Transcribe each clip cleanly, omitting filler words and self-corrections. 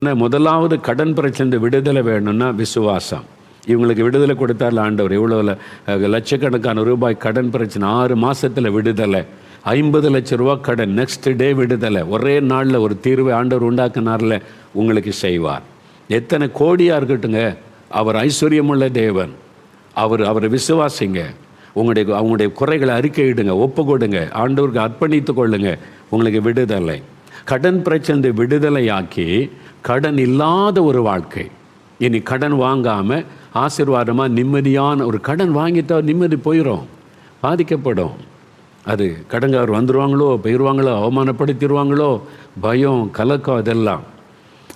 முதலாவது கடன் பிரச்சனை விடுதலை வேணும்னா விசுவாசம். இவங்களுக்கு விடுதலை கொடுத்தார் ஆண்டவர். இவ்வளோ லட்சக்கணக்கான ரூபாய் கடன் பிரச்சனை, 6 மாதத்தில் விடுதலை, 50 லட்ச ரூபா கடன், நெக்ஸ்ட் டே விடுதலை, ஒரே நாளில் ஒரு தீர்வை ஆண்டவர் உண்டாக்குனார்ல, உங்களுக்கு செய்வார். எத்தனை கோடியாக இருக்கட்டுங்க, அவர் ஐஸ்வர்யமுள்ள தேவன். அவரை விசுவாசிங்க. அவங்களுடைய குறைகளை அறிக்கையிடுங்க, ஒப்பு கொடுங்க, ஆண்டவருக்கு அர்ப்பணித்து கொள்ளுங்க, உங்களுக்கு விடுதலை. கடன் பிரச்சனை விடுதலையாக்கி கடன் இல்லாத ஒரு வாழ்க்கை. இனி கடன் வாங்காமல் ஆசீர்வாதமாக நிம்மதியான ஒரு கடன் வாங்கிட்டா நிம்மதி போயிடும், பாதிக்கப்படும். அது கடன்காரர் வந்துடுவாங்களோ, போயிடுவாங்களோ, அவமானப்படுத்திடுவாங்களோ, பயம், கலக்கம், அதெல்லாம்.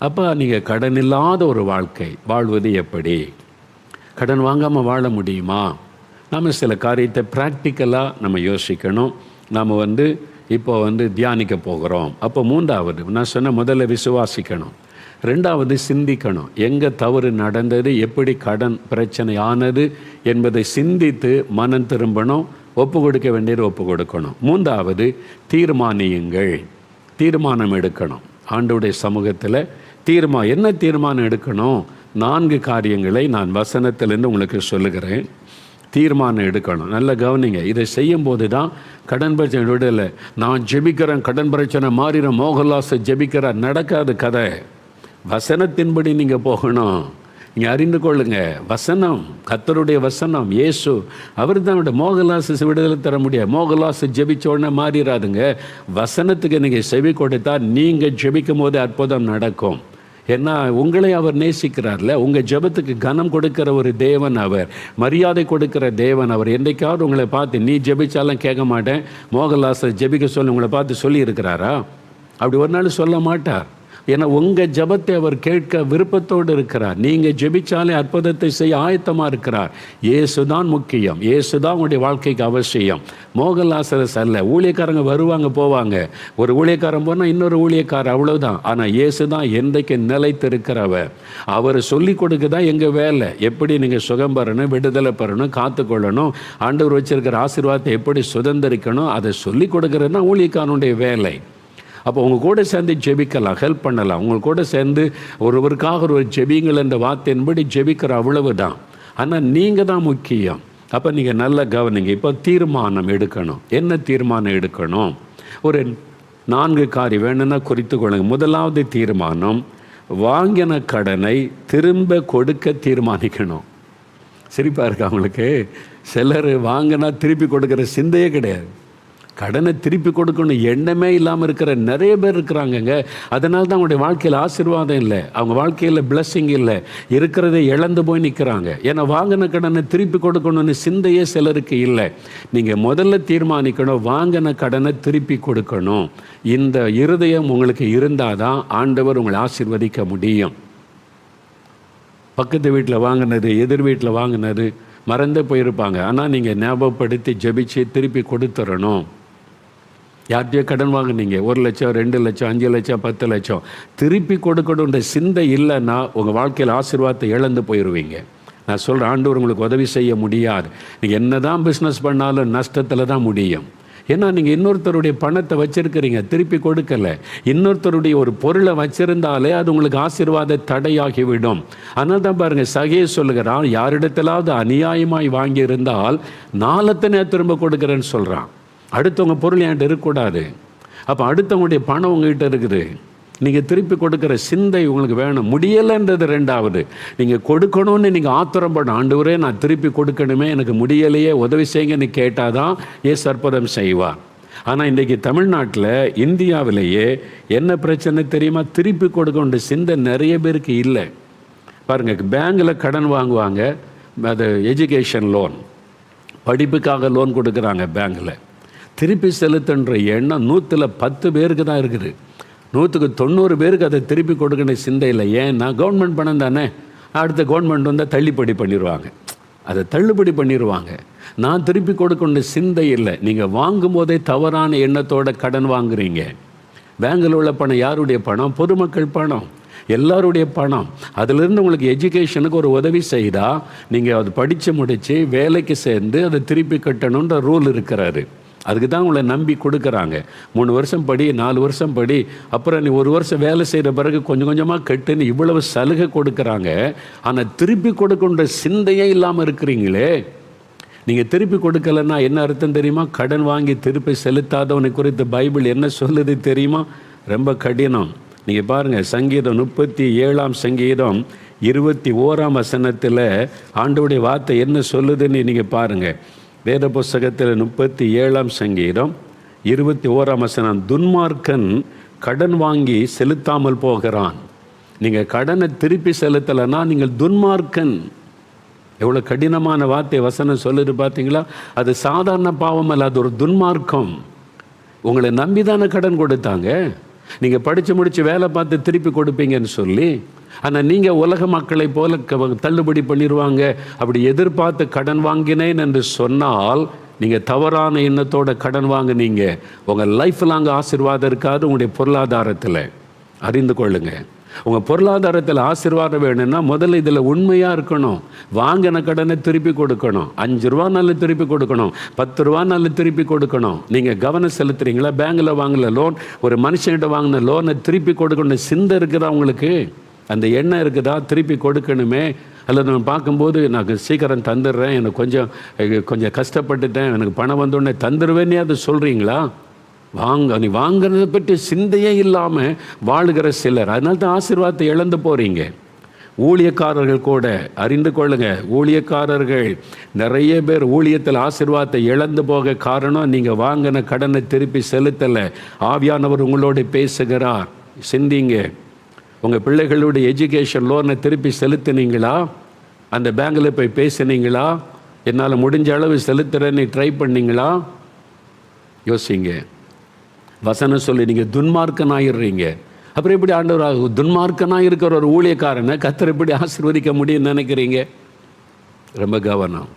அப்போ நீங்கள் கடன் இல்லாத ஒரு வாழ்க்கை வாழ்வது எப்படி? கடன் வாங்காமல் வாழ முடியுமா? நம்ம சில காரியத்தை ப்ராக்டிக்கலாக நம்ம யோசிக்கணும். நாம் இப்போ தியானிக்க போகிறோம். அப்போ 3வது நான் சொன்ன முதல்ல விசுவாசிக்கணும், 2வது சிந்திக்கணும். எங்கே தவறு நடந்தது, எப்படி கடன் பிரச்சனை ஆனது என்பதை சிந்தித்து மனம் திரும்பணும், ஒப்பு கொடுக்க வேண்டியது ஒப்பு கொடுக்கணும். 3வது தீர்மானியுங்கள், தீர்மானம் எடுக்கணும். ஆண்டவருடைய சமூகத்தில் என்ன தீர்மானம் எடுக்கணும்? 4 காரியங்களை நான் வசனத்திலேருந்து உங்களுக்கு சொல்லுகிறேன். தீர்மானம் எடுக்கணும். நல்ல கவனிங்க. இதை செய்யும்போது தான் கடன் பிரச்சனை விடலை. நான் ஜெபிக்கிறேன், கடன் பிரச்சனை மாறிடும், மோகன்லாஸை ஜெபிக்கிறார், நடக்காது கதை. வசனத்தின்படி நீங்கள் போகணும். நீங்கள் அறிந்து கொள்ளுங்க, வசனம், கர்த்தருடைய வசனம், இயேசு அவர் தான் மோகன்லாஸை விடுதலை தர முடியாது. மோகன்லாஸை ஜெபிச்ச உடனே மாறிடாதுங்க. வசனத்துக்கு நீங்கள் செவி கொடுத்தா நீங்கள் ஜெபிக்கும் போது அற்புதம் நடக்கும். ஏன்னா உங்களை அவர் நேசிக்கிறார்ல. உங்கள் ஜெபத்துக்கு கனம் கொடுக்கிற ஒரு தேவன் அவர், மரியாதை கொடுக்கிற தேவன் அவர். என்றைக்காவது உங்களை பார்த்து நீ ஜெபிச்சாலும் கேட்க மாட்டேன், மோகன்லாஸை ஜெபிக்க சொல்லி உங்களை பார்த்து சொல்லி இருக்கிறாரா? அப்படி ஒரு நாள் சொல்ல மாட்டார். ஏன்னா உங்கள் ஜெபத்தை அவர் கேட்க விருப்பத்தோடு இருக்கிறார். நீங்கள் ஜெபிச்சாலே அற்புதத்தை செய்ய ஆயத்தமாக இருக்கிறார். இயேசு தான் முக்கியம், இயேசு தான் உங்களுடைய வாழ்க்கைக்கு அவசியம். மோகன்லாசரஸ் அல்ல. ஊழியக்காரங்க வருவாங்க போவாங்க, ஒரு ஊழியக்காரன் போனால் இன்னொரு ஊழியக்காரர், அவ்வளோதான். ஆனால் இயேசு தான் என்றைக்கு நிலைத்திருக்கிறவர். அவர் சொல்லி கொடுக்க தான் எங்கள் வேலை. எப்படி நீங்கள் சுகம் பெறணும், விடுதலை பெறணும், காத்துக்கொள்ளணும், ஆண்டவர் வச்சிருக்கிற ஆசீர்வாதத்தை எப்படி சுதந்திரிக்கணும், அதை சொல்லி கொடுக்கறது தான் ஊழியக்காரனுடைய வேலை. அப்போ உங்கள் கூட சேர்ந்து ஜெபிக்கலாம், ஹெல்ப் பண்ணலாம். உங்கள் கூட சேர்ந்து ஒருவருக்காக ஒரு ஜெபிங்கள் என்ற வார்த்தையின்படி ஜெபிக்கிற அவ்வளவு தான். ஆனால் நீங்கள் தான் முக்கியம். அப்போ நீங்கள் நல்ல கவனிங்க. இப்போ தீர்மானம் எடுக்கணும். என்ன தீர்மானம் எடுக்கணும்? ஒரு 4 காரியம் வேணும்னா குறித்து கொள்ளுங்க. முதலாவது தீர்மானம், வாங்கின கடனை திரும்ப கொடுக்க தீர்மானிக்கணும். சிரிப்பாக இருக்கா அவங்களுக்கு? சிலர் வாங்கினா திருப்பி கொடுக்குற சிந்தையே கிடையாது. கடனை திருப்பி கொடுக்கணும் எண்ணமே இல்லாமல் இருக்கிற நிறைய பேர் இருக்கிறாங்கங்க. அதனால தான் அவங்களுடைய வாழ்க்கையில் ஆசீர்வாதம் இல்லை, அவங்க வாழ்க்கையில் பிளஸ்ஸிங் இல்லை, இருக்கிறதை இழந்து போய் நிற்கிறாங்க. ஏன்னா வாங்கின கடனை திருப்பி கொடுக்கணும்னு சிந்தையே சிலருக்கு இல்லை. நீங்கள் முதல்ல தீர்மானிக்கணும், வாங்கின கடனை திருப்பி கொடுக்கணும். இந்த இருதயம் உங்களுக்கு இருந்தால் தான் ஆண்டவர் உங்களை ஆசீர்வதிக்க முடியும். பக்கத்து வீட்டில் வாங்கினது, எதிர் வீட்டில் வாங்கினது மறந்தே போயிருப்பாங்க. ஆனால் நீங்கள் ஞாபகப்படுத்தி ஜெபிச்சு திருப்பி கொடுத்துடணும். யார்கிட்டயோ கடன் வாங்கினீங்க, 1 லட்சம், 2 லட்சம், 5 லட்சம், 10 லட்சம், திருப்பி கொடுக்கணுன்ற சிந்தை இல்லைன்னா உங்கள் வாழ்க்கையில் ஆசீர்வாதத்தை இழந்து போயிடுவீங்க. நான் சொல்கிறேன், ஆண்டவர் உங்களுக்கு உதவி செய்ய முடியாது. நீங்கள் என்ன தான் பிஸ்னஸ் பண்ணாலும் நஷ்டத்தில் தான் முடியும். ஏன்னா நீங்கள் இன்னொருத்தருடைய பணத்தை வச்சுருக்கிறீங்க, திருப்பி கொடுக்கலை. இன்னொருத்தருடைய ஒரு பொருளை வச்சுருந்தாலே அது உங்களுக்கு ஆசீர்வாத தடையாகிவிடும். அதனால தான் பாருங்கள், சகே சொல்லுகிறான், யாரிடத்திலாவது அநியாயமாய் வாங்கியிருந்தால் 4 திரும்ப கொடுக்குறேன்னு சொல்கிறான். அடுத்தவங்க பொருள் என்கிட்ட இருக்கக்கூடாது. அப்போ அடுத்தவங்களுடைய பணம் உங்கள்கிட்ட இருக்குது, நீங்கள் திருப்பி கொடுக்குற சிந்தை உங்களுக்கு வேணும். முடியலைன்றது 2வது. நீங்கள் கொடுக்கணும்னு நீங்கள் ஆத்திரப்படணும். ஆண்டவரே நான் திருப்பி கொடுக்கணுமே, எனக்கு முடியலையே, உதவி செய்யுங்கன்னு கேட்டால் தான் இயேசு அற்புதம் செய்வார். ஆனால் இன்றைக்கி தமிழ்நாட்டில், இந்தியாவிலேயே என்ன பிரச்சனை தெரியுமா? திருப்பி கொடுக்கணுன்ற சிந்தை நிறைய பேருக்கு இல்லை. பாருங்கள், பேங்கில் கடன் வாங்குவாங்க, அது எஜுகேஷன் லோன், படிப்புக்காக லோன் கொடுக்குறாங்க பேங்கில். திருப்பி செலுத்துன்ற எண்ணம் 110 பேருக்கு தான் இருக்குது. 190 பேருக்கு அதை திருப்பி கொடுக்கணும் சிந்தை இல்லை. ஏன்னா கவர்மெண்ட் பணம் தானே, அடுத்த கவர்மெண்ட் வந்தால் தள்ளுபடி பண்ணிடுவாங்க, அதை தள்ளுபடி பண்ணிடுவாங்க. நான் திருப்பி கொடுக்கணும் சிந்தை இல்லை. நீங்கள் வாங்கும் போதே தவறான எண்ணத்தோட கடன் வாங்குறீங்க. பேங்கில் உள்ள பணம் யாருடைய பணம்? பொதுமக்கள் பணம், எல்லாருடைய பணம். அதிலிருந்து உங்களுக்கு எஜுகேஷனுக்கு ஒரு உதவி செய்தால் நீங்கள் அது படித்து முடித்து வேலைக்கு சேர்ந்து அதை திருப்பி கட்டணுன்ற ரூல் இருக்கிறாரு. அதுக்கு தான் உங்களை நம்பி கொடுக்குறாங்க. 3 வருஷம் படி, 4 வருஷம் படி, அப்புறம் நீ 1 வருஷம் வேலை செய்கிற பிறகு கொஞ்சம் கொஞ்சமாக கட்டுன்னு இவ்வளவு சலுகை கொடுக்குறாங்க. ஆனால் திருப்பி கொடுக்கின்ற சிந்தையே இல்லாமல் இருக்கிறீங்களே. நீங்கள் திருப்பி கொடுக்கலன்னா என்ன அர்த்தம் தெரியுமா? கடன் வாங்கி திருப்பி செலுத்தாதவனை குறித்து பைபிள் என்ன சொல்லுது தெரியுமா? ரொம்ப கடினம். நீங்கள் பாருங்கள், சங்கீதம் 37ஆம் சங்கீதம் 21ஆம் வசனத்தில் ஆண்டவருடைய வார்த்தை என்ன சொல்லுதுன்னு நீங்கள் பாருங்கள். வேத புஸ்தகத்தில் 37ஆம் சங்கீதம் 21ஆம் வசனம், துன்மார்க்கன் கடன் வாங்கி செலுத்தாமல் போகிறான். நீங்கள் கடனை திருப்பி செலுத்தலைன்னா நீங்கள் துன்மார்க்கன். எவ்வளோ கடினமான வார்த்தை வசனம் சொல்லுது பார்த்தீங்களா? அது சாதாரண பாவம் அல்ல, அது ஒரு துன்மார்க்கம். உங்களை நம்பி தானே கடன் கொடுத்தாங்க. நீங்கள் படித்து முடித்து வேலை பார்த்து திருப்பி கொடுப்பீங்கன்னு சொல்லி. ஆனால் நீங்கள் உலக மக்களை போல தள்ளுபடி பண்ணிடுவாங்க அப்படி எதிர்பார்த்து கடன் வாங்கினேன் என்று சொன்னால் நீங்கள் தவறான எண்ணத்தோட கடன் வாங்கினீங்க. உங்கள் லைஃப் லாங் ஆசீர்வாதம் இருக்காது. உங்களுடைய பொருளாதாரத்தில் அறிந்து கொள்ளுங்க. உங்கள் பொருளாதாரத்தில் ஆசீர்வாதம் வேணும்னா முதல்ல இதில் உண்மையாக இருக்கணும். வாங்கின கடனை திருப்பி கொடுக்கணும். 5 ரூபானாலும் திருப்பி கொடுக்கணும், 10 ரூபானாலும் திருப்பி கொடுக்கணும். நீங்கள் கவனம் செலுத்துறீங்களா? பேங்கில் வாங்கல லோன், ஒரு மனுஷன்கிட்ட வாங்கின லோனை திருப்பி கொடுக்கணும் சிந்தை இருக்குதா உங்களுக்கு? அந்த எண்ணம் இருக்குதா? திருப்பி கொடுக்கணுமே. அல்லது நான் பார்க்கும்போது நான் சீக்கிரம் தந்துடுறேன், எனக்கு கொஞ்சம் கஷ்டப்பட்டுட்டேன், எனக்கு பணம் வந்தோடனே தந்துடுவேன்னே அது சொல்கிறீங்களா? நீ வாங்கிறத பற்றி சிந்தையே இல்லாமல் வாழுகிற சிலர். அதனால தான் ஆசீர்வாதத்தை இழந்து போகிறீங்க. ஊழியக்காரர்கள் கூட அறிந்து கொள்ளுங்க, ஊழியக்காரர்கள் நிறைய பேர் ஊழியத்தில் ஆசீர்வாதத்தை இழந்து போக காரணம் நீங்கள் வாங்கின கடனை திருப்பி செலுத்தலை. ஆவியானவர் உங்களோடு பேசுகிறார். சிந்திங்க. உங்கள் பிள்ளைகளுடைய எஜுகேஷன் லோனை திருப்பி செலுத்தினீங்களா? அந்த பேங்கில் போய் பேசுனீங்களா? என்னால் முடிஞ்ச அளவு செலுத்துகிறேன்னு ட்ரை பண்ணிங்களா? யோசிங்க. வசனம் சொல்லி நீங்கள் துன்மார்க்கனாயிடுறீங்க. அப்புறம் எப்படி ஆண்டவர் துன்மார்க்கனாக இருக்கிற ஒரு ஊழியக்காரனை கர்த்தர் எப்படி ஆசீர்வதிக்க முடியும்னு நினைக்கிறீங்க? ரொம்ப கவனம்.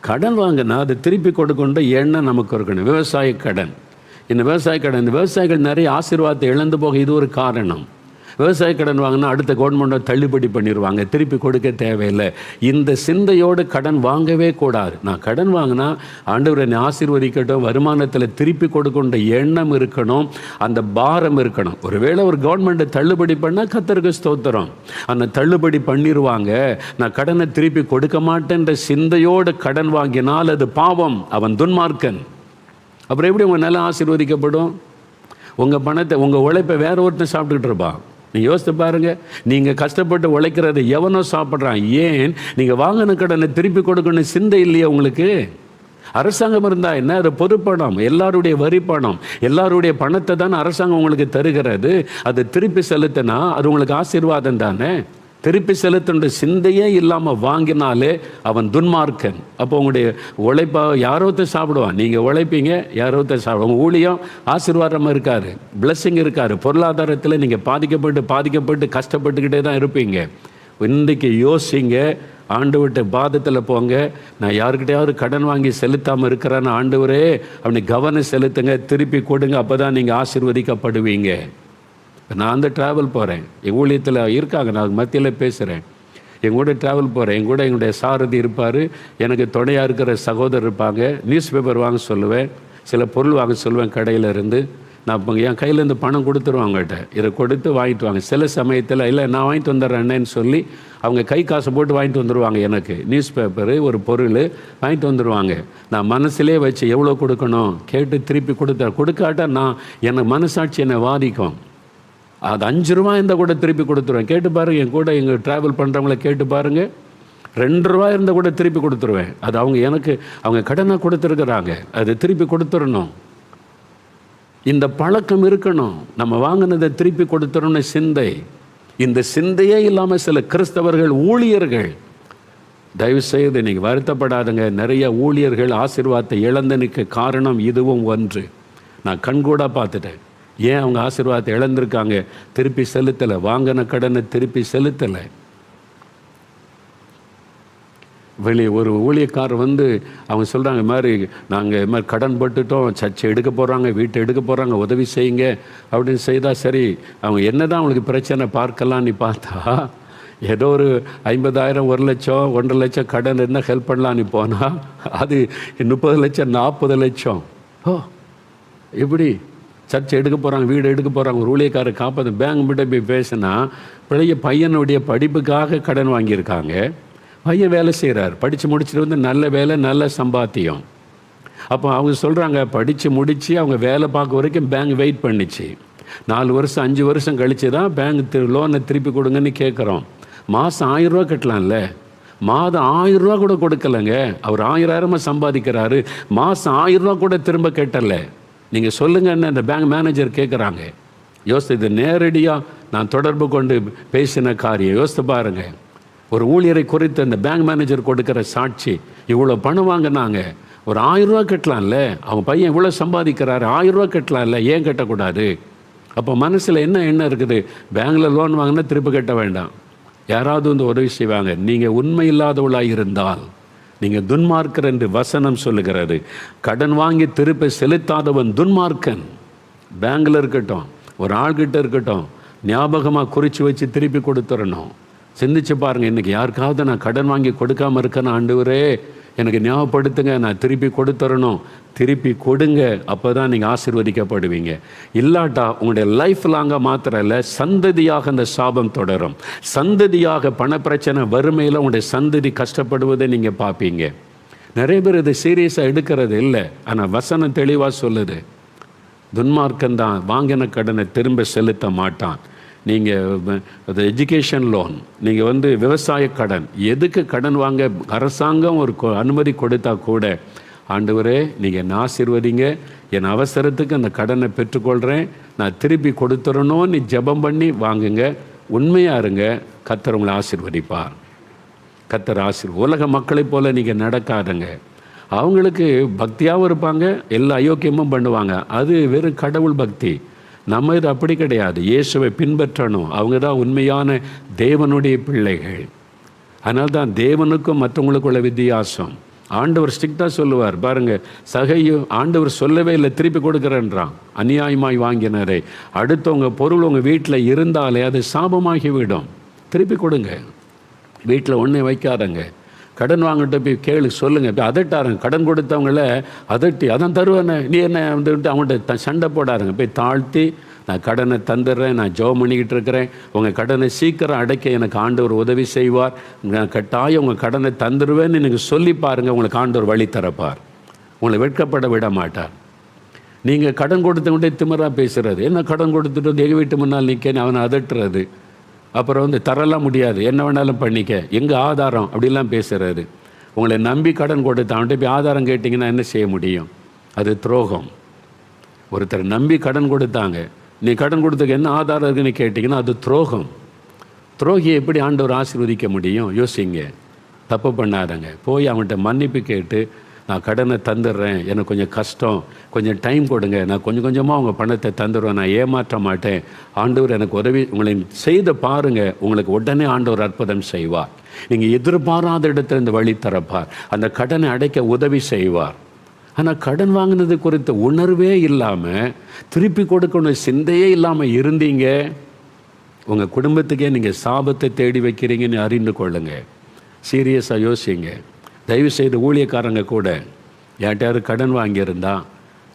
கடன் வாங்கினா அதை திருப்பி கொடுக்கின்ற எண்ணம் நமக்கு இருக்கணும். விவசாய கடன், இந்த விவசாயிகள் நிறைய ஆசீர்வாதத்தை இழந்து போக இது ஒரு காரணம். விவசாய கடன் வாங்கினா அடுத்த கவர்மெண்ட்டை தள்ளுபடி பண்ணிடுவாங்க, திருப்பி கொடுக்க தேவையில்லை. இந்த சிந்தையோடு கடன் வாங்கவே கூடாது. நான் கடன் வாங்கினா ஆண்டவர் என்னை ஆசீர்வதிக்கட்டும், வருமானத்தில் திருப்பி கொடுக்கின்ற எண்ணம் இருக்கணும், அந்த பாரம் இருக்கணும். ஒருவேளை ஒரு கவர்மெண்ட்டை தள்ளுபடி பண்ணால் கர்த்தருக்கு ஸ்தோத்திரம். அந்த தள்ளுபடி பண்ணிடுவாங்க, நான் கடனை திருப்பி கொடுக்க மாட்டேன்ற சிந்தையோடு கடன் வாங்கினால் அது பாவம், அவன் துன்மார்க்கன். அப்புறம் எப்படி உங்கள் நிலம் ஆசீர்வதிக்கப்படும்? உங்கள் பணத்தை, உங்கள் உழைப்பை வேற ஒருத்தன் சாப்பிட்டுக்கிட்டு இருப்பான். நீங்கள் யோசித்து பாருங்கள், நீங்கள் கஷ்டப்பட்டு உழைக்கிறத எவனோ சாப்பிட்றான். ஏன்? நீங்கள் வாங்கின கடனை திருப்பி கொடுக்கணும் சிந்தை இல்லையா உங்களுக்கு? அரசாங்கம் இருந்தால் என்ன? அது பொது பணம், எல்லாருடைய வரி பணம், எல்லாருடைய பணத்தை தானே அரசாங்கம் உங்களுக்கு தருகிறது. அதை திருப்பி செலுத்தினா அது உங்களுக்கு ஆசீர்வாதம் தானே. திருப்பி செலுத்துன்ற சிந்தையே இல்லாமல் வாங்கினாலே அவன் துன்மார்க்கன். அப்போ உங்களுடைய உழைப்பா யாரோத்த சாப்பிடுவான்? நீங்கள் உழைப்பீங்க, யாரோத்த சாப்பிடுவாங்க. ஊழியம் ஆசீர்வாதமாக இருக்காரு, பிளஸ்ஸிங் இருக்காரு. பொருளாதாரத்தில் நீங்கள் பாதிக்கப்பட்டு கஷ்டப்பட்டுக்கிட்டே தான் இருப்பீங்க. இன்றைக்கு யோசிங்க, ஆண்டவர்கிட்ட பாதத்தில் போங்க. நான் யாருக்கிட்டையாவது கடன் வாங்கி செலுத்தாமல் இருக்கிறேன்னு, ஆண்டவரே அவனை கவனம் செலுத்துங்க, திருப்பி கொடுங்க, அப்போ தான் நீங்கள் ஆசீர்வதிக்கப்படுவீங்க. நான் ட்ராவல் போகிறேன், எங்கள் ஊழியத்தில் இருக்காங்க, நான் மத்தியில் பேசுகிறேன், எங்கூட ட்ராவல் போகிறேன், எங்கூட எங்களுடைய சாரதி இருப்பார், எனக்கு துணையாக இருக்கிற சகோதரர் இருப்பாங்க. நியூஸ் பேப்பர் வாங்க சொல்லுவேன், சில பொருள் வாங்க சொல்லுவேன் கடையில் இருந்து. நான் இப்போ என் கையிலேருந்து பணம் கொடுத்துருவாங்ககிட்ட, இதை கொடுத்து வாங்கிட்டு வாங்க. சில சமயத்தில் இல்லை நான் வாங்கிட்டு வந்துடுறேன்னு சொல்லி அவங்க கை காசை போட்டு வாங்கிட்டு வந்துடுவாங்க. எனக்கு நியூஸ் பேப்பரு ஒரு பொருள் வாங்கிட்டு வந்துடுவாங்க. நான் மனசுலேயே வச்சு எவ்வளோ கொடுக்கணும் கேட்டு திருப்பி கொடுக்காட்டா நான் எனக்கு மனசாட்சி என்னை வாதிக்கும். அது 5 ரூபா இருந்தால் கூட திருப்பி கொடுத்துருவேன். கேட்டு பாருங்கள், என் கூட எங்கள் ட்ராவல் பண்ணுறவங்கள கேட்டு பாருங்கள், 2 ரூபா இருந்தால் கூட திருப்பி கொடுத்துருவேன். அது அவங்க கடனாக கொடுத்துருக்குறாங்க, அது திருப்பி கொடுத்துடணும். இந்த பழக்கம் இருக்கணும். நம்ம வாங்கினதை திருப்பி கொடுத்துடணும்னு சிந்தை. இந்த சிந்தையே இல்லாமல் சில கிறிஸ்தவர்கள் ஊழியர்கள், தயவுசெய்து நீங்கள் வருத்தப்படாதுங்க. நிறைய ஊழியர்கள் ஆசீர்வாதத்தை இழந்தனுக்கு காரணம் இதுவும் ஒன்று. நான் கண்கூடாக பார்த்துட்டேன். ஏன் அவங்க ஆசீர்வாதத்தை இழந்திருக்காங்க? திருப்பி செலுத்தலை, வாங்கின கடனை திருப்பி செலுத்தலை. வெளியே ஒரு ஊழியக்காரர் அவங்க சொல்கிறாங்க, இது மாதிரி நாங்கள் இது மாதிரி கடன் பட்டுட்டோம், சர்ச்சை எடுக்க போகிறாங்க, வீட்டை எடுக்க போகிறாங்க, உதவி செய்யுங்க அப்படின்னு செய்தால் சரி, அவங்க என்ன தான் அவங்களுக்கு பிரச்சனை பார்க்கலான்னு பார்த்தா ஏதோ ஒரு 50,000 1,00,000 1,50,000 கடன் என்ன ஹெல்ப் பண்ணலான்னு போனால் அது 30 லட்சம் 40 லட்சம். ஓ எப்படி சர்ச் எடுக்க போகிறாங்க, வீடு எடுக்க போகிறாங்க, ஒரு ஊழியக்காரரை காப்பாற்ற பேங்க் கிட்ட போய் பேசினா பழைய பையனுடைய படிப்புக்காக கடன் வாங்கியிருக்காங்க. பையன் வேலை செய்கிறார், படித்து முடிச்சுட்டு வந்து நல்ல வேலை நல்ல சம்பாத்தியம். அப்போ அவங்க சொல்கிறாங்க படித்து முடித்து அவங்க வேலை பார்க்க வரைக்கும் பேங்க் வெயிட் பண்ணிச்சு. 4 வருஷம் 5 வருஷம் கழித்து தான் பேங்க் லோனை திருப்பி கொடுங்கன்னு கேட்குறோம். மாதம் 1000 ரூபா கட்டலாம்ல, மாதம் 1000 ரூபா கூட கொடுக்கலைங்க. அவர் 1000 சம்பாதிக்கிறாரு, மாதம் 1000 ரூபா கூட திரும்ப கட்டலை. நீங்கள் சொல்லுங்கன்னு அந்த பேங்க் மேனேஜர் கேட்குறாங்க. யோசித்து நேரடியாக நான் தொடர்பு கொண்டு பேசின காரியம் யோசித்து பாருங்கள். ஒரு ஊழியரை குறித்து அந்த பேங்க் மேனேஜர் கொடுக்குற சாட்சி, இவ்வளோ பணம் வாங்கினாங்க, ஒரு 1000 ரூபா கட்டலாம்ல, அவங்க பையன் இவ்வளோ சம்பாதிக்கிறாரு, 1000 ரூபா கட்டலாம்ல, ஏன் கட்டக்கூடாது? அப்போ மனசில் என்ன இருக்குது? பேங்கில் லோன் வாங்கினா திருப்பி கட்ட வேண்டாம், யாராவது வந்து உதவி செய்வாங்க. நீங்கள் உண்மை இல்லாதவளாக இருந்தால் நீங்கள் துன்மார்க்கர் என்று வசனம் சொல்லுகிறது. கடன் வாங்கி திருப்பி செலுத்தாதவன் துன்மார்க்கன். பேங்கில் இருக்கட்டும், ஒரு ஆள்கிட்ட இருக்கட்டும், ஞாபகமாக குறித்து வச்சு திருப்பி கொடுத்துடணும். சிந்திச்சு பாருங்கள், இன்றைக்கி யாருக்காவது நான் கடன் வாங்கி கொடுக்காமல் இருக்கேன்னு, ஆண்டவரே எனக்கு ஞாபகப்படுத்துங்க, நான் திருப்பி கொடுத்துடணும். திருப்பி கொடுங்க, அப்போ தான் நீங்கள் ஆசீர்வதிக்கப்படுவீங்க. இல்லாட்டா உங்களுடைய லைஃப் லாங்காக மாத்திரம் இல்லை, சந்ததியாக அந்த சாபம் தொடரும். சந்ததியாக பணப்பிரச்சனை வறுமையில் உங்களுடைய சந்ததி கஷ்டப்படுவதை நீங்கள் பார்ப்பீங்க. நிறைய பேர் இதை சீரியஸாக எடுக்கிறது இல்லை. ஆனால் வசனம் தெளிவாக சொல்லுது, துன்மார்க்கந்தான் வாங்கின கடனை திரும்ப செலுத்த மாட்டான். நீங்கள் அது எஜுகேஷன் லோன், நீங்கள் வந்து விவசாய கடன், எதுக்கு கடன் வாங்க அரசாங்கம் ஒரு அனுமதி கொடுத்தா கூட, ஆண்டவரே நீங்கள் என்ன ஆசீர்வதிங்க, என் அவசரத்துக்கு அந்த கடனை பெற்றுக்கொள்கிறேன், நான் திருப்பி கொடுத்துடணும், நீ ஜெபம் பண்ணி வாங்குங்க. உண்மையாக இருங்க, கர்த்தர் உங்களை ஆசீர்வதிப்பார். கர்த்தர் உலக மக்களைப் போல் நீங்கள் நடக்காதுங்க. அவங்களுக்கு பக்தியாகவும் இருப்பாங்க, எல்லா அயோக்கியமும் பண்ணுவாங்க, அது வெறும் கடவுள் பக்தி. நம்ம இது அப்படி கிடையாது. இயேசுவை பின்பற்றணும், அவங்க தான் உண்மையான தேவனுடைய பிள்ளைகள். அதனால தான் தேவனுக்கும் மற்றவங்களுக்குள்ள வித்தியாசம். ஆண்டவர் ஸ்ட்ரிக்டாக சொல்லுவார் பாருங்கள். சகையும் ஆண்டவர் சொல்லவே இல்லை, திருப்பி கொடுக்குறேன்றான். அநியாயமாய் வாங்கினரை அடுத்தவங்க பொருள் உங்கள் வீட்டில் இருந்தாலே அது சாபமாகிவிடும். திருப்பி கொடுங்க, வீட்டில் ஒன்றே வைக்காதங்க. கடன் வாங்கிட்டு போய் கேளு, சொல்லுங்கள். இப்போ அதட்டாருங்க, கடன் கொடுத்தவங்கள அதட்டி அதான் தருவேனே நீ என்ன வந்துட்டு அவங்கள்ட்ட சண்டை போடாருங்க. போய் தாழ்த்தி, நான் கடனை தந்துடுறேன், நான் ஜெபம் பண்ணிக்கிட்டு இருக்கிறேன், உங்கள் கடனை சீக்கிரம் அடைக்க எனக்கு ஆண்டவர் உதவி செய்வார், நான் கட்டாயம் உங்கள் கடனை தந்துடுவேன்னு நீங்கள் சொல்லி பாருங்கள். உங்களுக்கு ஆண்டவர் வழி தரப்பார், உங்களை வெட்கப்பட விட மாட்டார். நீங்கள் கடன் கொடுத்தவங்கள்டே திமிராக பேசுகிறது, என்ன கடன் கொடுத்துட்டு வந்து எங்கள் வீட்டு முன்னால் நிற்கன்னு அவனை அதட்டுறது, அப்புறம் வந்து தரலாம் முடியாது, என்ன வேணாலும் பண்ணிக்க, எங்கள் ஆதாரம் அப்படிலாம் பேசுகிறாரு. உங்களை நம்பி கடன் கொடுத்து அவன்கிட்ட போய் ஆதாரம் கேட்டிங்கன்னா என்ன செய்ய முடியும்? அது துரோகம். ஒருத்தர் நம்பி கடன் கொடுத்தாங்க, நீ கடன் கொடுத்ததுக்கு என்ன ஆதாரம் இருக்குன்னு கேட்டிங்கன்னா அது துரோகம். துரோகியை எப்படி ஆண்டவர் ஆசீர்வதிக்க முடியும்? யோசிங்க, தப்பு பண்ணாதங்க. போய் அவன்கிட்ட மன்னிப்பு கேட்டு, நான் கடனை தந்துடுறேன், எனக்கு கொஞ்சம் கஷ்டம், கொஞ்சம் டைம் கொடுங்க, நான் கொஞ்சம் கொஞ்சமாக உங்கள் பணத்தை தந்துடுவேன், நான் ஏமாற்ற மாட்டேன், ஆண்டவர் எனக்கு உதவி உங்களை செய்த பாருங்கள், உங்களுக்கு உடனே ஆண்டவர் அற்புதம் செய்வார். நீங்கள் எதிர்பாராத இடத்துல இந்த வழி தரப்பார், அந்த கடனை அடைக்க உதவி செய்வார். ஆனால் கடன் வாங்கினது குறித்த உணர்வே இல்லாமல், திருப்பி கொடுக்கணும் சிந்தையே இல்லாமல் இருந்தீங்க, உங்கள் குடும்பத்துக்கே நீங்கள் சாபத்தை தேடி வைக்கிறீங்கன்னு அறிந்து கொள்ளுங்க. சீரியஸாக யோசிங்க. தயவுசெய்து ஊழியக்காரங்க கூட யார்ட்டாரு கடன் வாங்கியிருந்தா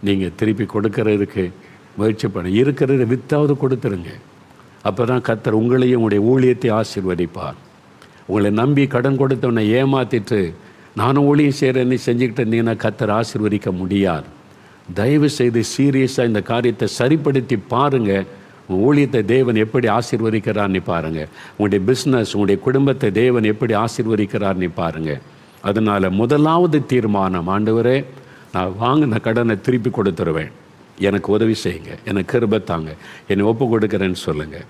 நீங்கள் திருப்பி கொடுக்கறதுக்கு முயற்சி பண்ண, இருக்கிறத வித்தாவது கொடுத்துருங்க. அப்போ தான் கர்த்தர் உங்களையும் உங்களுடைய ஊழியத்தை ஆசீர்வதிப்பார். உங்களை நம்பி கடன் கொடுத்தவனை ஏமாற்றிட்டு நானும் ஊழியம் செய்கிறேன்னு செஞ்சுக்கிட்டு இருந்தீங்கன்னா கர்த்தர் ஆசீர்வதிக்க முடியாது. தயவு செய்து சீரியஸாக இந்த காரியத்தை சரிப்படுத்தி பாருங்கள். உங்கள் ஊழியத்தை தேவன் எப்படி ஆசீர்வதிக்கிறார்னு பாருங்கள். உங்களுடைய பிஸ்னஸ், உங்களுடைய குடும்பத்தை தேவன் எப்படி ஆசீர்வதிக்கிறார்னு பாருங்கள். அதனால் முதலாவது தீர்மானம், ஆண்டவரே நான் வாங்கின கடனை திருப்பி கொடுத்துருவேன், எனக்கு உதவி செய்யுங்க, எனக்கு கிருபை தாங்க, என்னை ஒப்பு கொடுக்குறேன்னு சொல்லுங்கள்.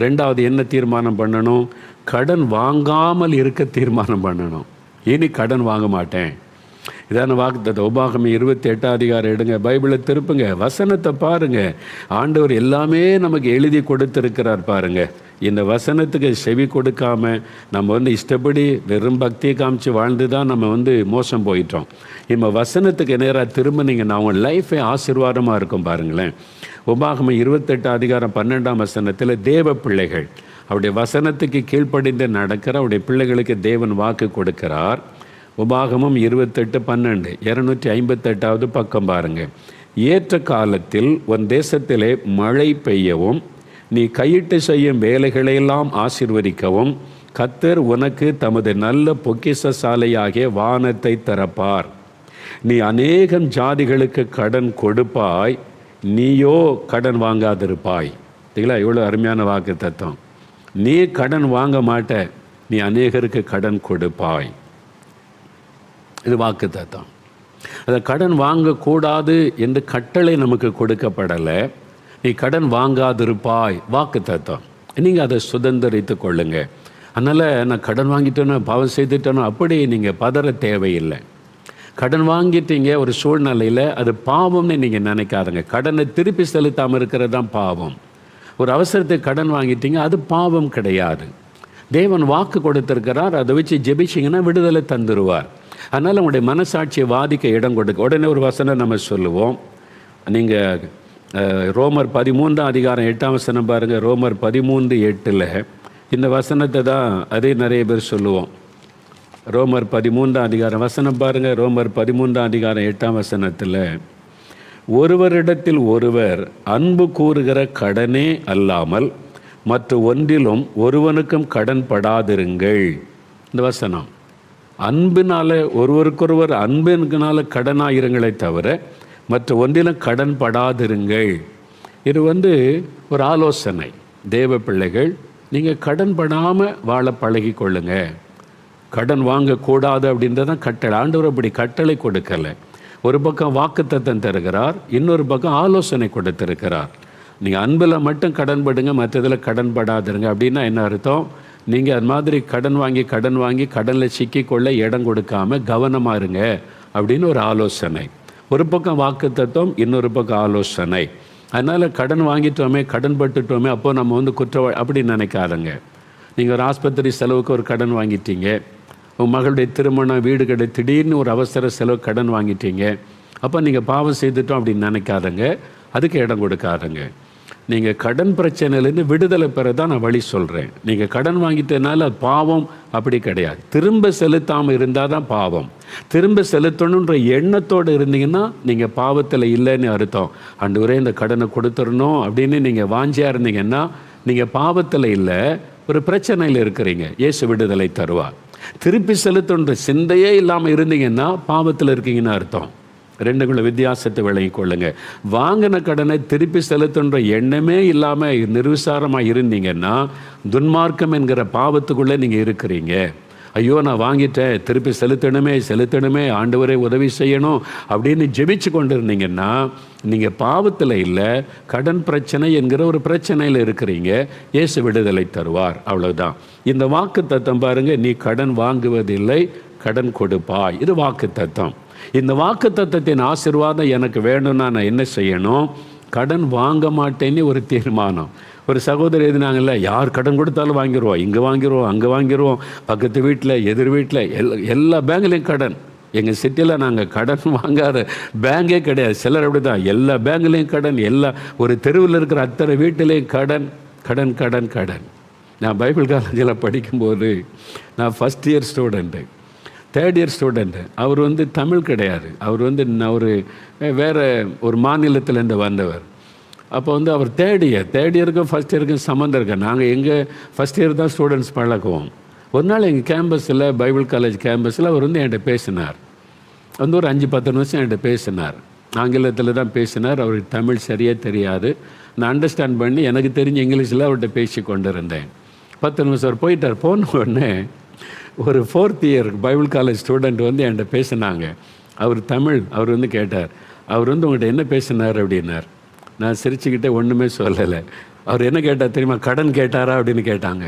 ரெண்டாவது என்ன தீர்மானம் பண்ணணும்? கடன் வாங்காமல் இருக்க தீர்மானம் பண்ணணும். இனி கடன் வாங்க மாட்டேன். இதான வாக்குத்தத்தம். உபாகமம் 28 எடுங்க, பைபிளை திருப்புங்க, வசனத்தை பாருங்கள். ஆண்டவர் எல்லாமே நமக்கு எழுதி கொடுத்துருக்கிறார் பாருங்கள். இந்த வசனத்துக்கு செவி கொடுக்காமல் நம்ம இஷ்டப்படி வெறும் பக்தியை காமிச்சு வாழ்ந்து தான் நம்ம மோசம் போயிட்டோம். இப்போ வசனத்துக்கு நேராக திரும்பினீங்கன்னா அவங்க லைஃபே ஆசீர்வாதமாக இருக்கும் பாருங்களேன். உபாகமம் 28 12 தேவ பிள்ளைகள் அவருடைய வசனத்துக்கு கீழ்ப்படிந்து நடக்கிற அவருடைய பிள்ளைகளுக்கு தேவன் வாக்கு கொடுக்கிறார். உபாகமம் 28:12 258வது பக்கம் பாருங்கள். ஏற்ற காலத்தில் உன் தேசத்திலே மழை பெய்யவும் நீ கையிட்டு செய்யும் வேலைகளையெல்லாம் ஆசீர்வதிக்கவும் கர்த்தர் உனக்கு தமது நல்ல பொக்கிஷசாலையாகிய வானத்தை திறப்பார். நீ அநேகம் ஜாதிகளுக்கு கடன் கொடுப்பாய், நீயோ கடன் வாங்காதிருப்பாய். சரிங்களா? இவ்வளோ அருமையான வாக்கு தத்துவம். நீ கடன் வாங்க மாட்ட, நீ அநேகருக்கு கடன் கொடுப்பாய். இது வாக்கு தத்துவம். அதை கடன் வாங்கக்கூடாது என்று கட்டளை நமக்கு கொடுக்கப்படலை. நீ கடன் வாங்காதிருப்பாய் வாக்கு தத்துவம். நீங்கள் அதை சுதந்திரித்து கொள்ளுங்க. அதனால் நான் கடன் வாங்கிட்டேனோ பாவம் செய்துட்டேனோ அப்படி நீங்கள் பதற தேவையில்லை. கடன் வாங்கிட்டீங்க ஒரு சூழ்நிலையில், அது பாவம்னு நீங்கள் நினைக்காதுங்க. கடனை திருப்பி செலுத்தாமல் இருக்கிறது தான் பாவம். ஒரு அவசரத்துக்கு கடன் வாங்கிட்டீங்க, அது பாவம் கிடையாது. தேவன் வாக்கு கொடுத்திருக்கிறார், அதை வச்சு ஜெபிச்சிங்கன்னா விடுதலை தந்துடுவார். அதனால் உங்களுடைய மனசாட்சியை வாதிக்க இடம் கொடுக்க. உடனே ஒரு வசனம் நம்ம சொல்லுவோம். நீங்கள் ரோமர் 13:8 பாருங்கள். ரோமர் 13:8 இந்த வசனத்தை தான் அதே நிறைய பேர் சொல்லுவோம். ரோமர் 13 வசனம் பாருங்கள். ரோமர் 13:8 ஒருவரிடத்தில் ஒருவர் அன்பு கூறுகிற கடனே அல்லாமல் மற்ற ஒன்றிலும் ஒருவனுக்கும் கடன் படாதிருங்கள். இந்த வசனம் அன்பினால ஒருவருக்கொருவர் அன்பினால கடனாயிருங்களே தவிர மற்ற ஒன்றிலும் கடன் படாதிருங்கள். இது ஒரு ஆலோசனை. தேவ பிள்ளைகள், நீங்கள் கடன் படாமல் வாழ பழகி கொள்ளுங்க. கடன் வாங்கக்கூடாது அப்படின்றதான் கட்டளை. ஆண்டவர் அப்படி கட்டளை கொடுக்கலை. ஒரு பக்கம் வாக்குத்தத்தம் தருகிறார், இன்னொரு பக்கம் ஆலோசனை கொடுத்திருக்கிறார். நீங்கள் அன்பில் மட்டும் கடன் படுங்க, மற்றதில் கடன் படாதுருங்க. அப்படின்னா என்ன அர்த்தம்? நீங்கள் அது மாதிரி கடன் வாங்கி கடனில் சிக்கிக்கொள்ள இடம் கொடுக்காம கவனமாக இருங்க அப்படின்னு ஒரு ஆலோசனை. ஒரு பக்கம் வாக்குத்தத்தம், இன்னொரு பக்கம் ஆலோசனை. அதனால் கடன் வாங்கிட்டோமே, கடன் பட்டுட்டோமே, அப்போது நம்ம குற்றவாளி அப்படி நினைக்காதங்க. நீங்கள் ஒரு ஆஸ்பத்திரி செலவுக்கு ஒரு கடன் வாங்கிட்டீங்க, உங்கள் மகளுடைய திருமணம், வீடு கடை, திடீர்னு ஒரு அவசர செலவு கடன் வாங்கிட்டீங்க, அப்போ நீங்கள் பாவம் செய்துட்டோம் அப்படின்னு நினைக்காதங்க, அதுக்கு இடம் கொடுக்காதங்க. நீங்கள் கடன் பிரச்சனையிலேருந்து விடுதலை பெற தான் நான் வழி சொல்கிறேன். நீங்கள் கடன் வாங்கிட்டதுனால அது பாவம் அப்படி கிடையாது. திரும்ப செலுத்தாமல் இருந்தால் தான் பாவம். திரும்ப செலுத்தணுன்ற எண்ணத்தோடு இருந்தீங்கன்னா நீங்கள் பாவத்தில் இல்லைன்னு அர்த்தம். ஆண்டவரே இந்த கடனை கொடுத்துடணும் அப்படின்னு நீங்கள் வாஞ்சியாக இருந்தீங்கன்னா நீங்கள் பாவத்தில் இல்லை, ஒரு பிரச்சனையில் இருக்கிறீங்க. இயேசு விடுதலை தருவார். திருப்பி செலுத்துன்ற சிந்தையே இல்லாமல் இருந்தீங்கன்னா பாவத்தில் இருக்கீங்கன்னு அர்த்தம். ரெண்டுக்குள்ள வித்தியாசத்தை விளங்கிக் கொள்ளுங்க. வாங்கின கடனை திருப்பி செலுத்துன்ற எண்ணமே இல்லாமல் நிர்விசாரமாக இருந்தீங்கன்னா துன்மார்க்கம் என்கிற பாவத்துக்குள்ளே நீங்கள் இருக்கிறீங்க. ஐயோ நான் வாங்கிட்டேன், திருப்பி செலுத்தணுமே, ஆண்டவரே உதவி செய்யணும் அப்படின்னு ஜெபிச்சு கொண்டு இருந்தீங்கன்னா நீங்கள் பாவத்தில் இல்லை, கடன் பிரச்சனை என்கிற ஒரு பிரச்சனையில் இருக்கிறீங்க. இயேசு விடுதலை தருவார். அவ்வளவுதான். இந்த வாக்கு தத்தம் பாருங்க. நீ கடன் வாங்குவதில்லை, கடன் கொடுப்பாய். இது வாக்கு தத்தம். இந்த வாக்கு தத்தத்தின் ஆசீர்வாதம் எனக்கு வேணும்னா நான் என்ன செய்யணும்? கடன் வாங்க மாட்டேன்னு ஒரு தீர்மானம். ஒரு சகோதரி எழுதினாங்கல்ல, யார் கடன் கொடுத்தாலும் வாங்கிடுவோம், இங்கே வாங்கிடுவோம், அங்கே வாங்கிடுவோம், பக்கத்து வீட்டில், எதிர் வீட்டில், எல்லா பேங்க்லேயும் கடன். எங்கள் சிட்டியில் நாங்கள் கடன் வாங்காத பேங்கே கிடையாது. சிலர் அப்படி தான், எல்லா பேங்க்லேயும் கடன், ஒரு தெருவில் இருக்கிற அத்தனை வீட்டிலையும் கடன் கடன் கடன் கடன். நான் பைபிள் காலேஜில் படிக்கும்போது நான் first year student, third year student. அவர் தமிழ் கிடையாது, அவர் ஒரு வேறு ஒரு மாநிலத்திலேருந்து வந்தவர். அப்போ அவர் தேர்ட் இயருக்கும் ஃபஸ்ட் இயருக்கும் சம்மந்தம் இருக்கு. நாங்கள் எங்கள் ஃபஸ்ட் இயர் தான் ஸ்டூடெண்ட்ஸ் பழகுவோம். ஒரு நாள் எங்கள் கேம்பஸில், பைபிள் காலேஜ் கேம்பஸில் அவர் என்கிட்ட பேசினார். ஒரு 5-10 நிமிஷம் என்கிட்ட பேசினார். ஆங்கிலத்தில் தான் பேசினார். அவருக்கு தமிழ் சரியாக தெரியாது. நான் அண்டர்ஸ்டாண்ட் பண்ணி எனக்கு தெரிஞ்ச இங்கிலீஷில் அவர்கிட்ட பேசி கொண்டு இருந்தேன். 10 நிமிஷம் அவர் போயிட்டார். போன உடனே ஒரு 4th year Bible college student என்கிட்ட பேசினாங்க. அவர் தமிழ். அவர் கேட்டார், அவர் உங்கள்கிட்ட என்ன பேசினார் அப்படின்னார். நான் சிரிச்சுக்கிட்டே ஒன்றுமே சொல்லலை. அவர் என்ன கேட்டார் தெரியுமா? கடன் கேட்டாரா அப்படின்னு கேட்டாங்க.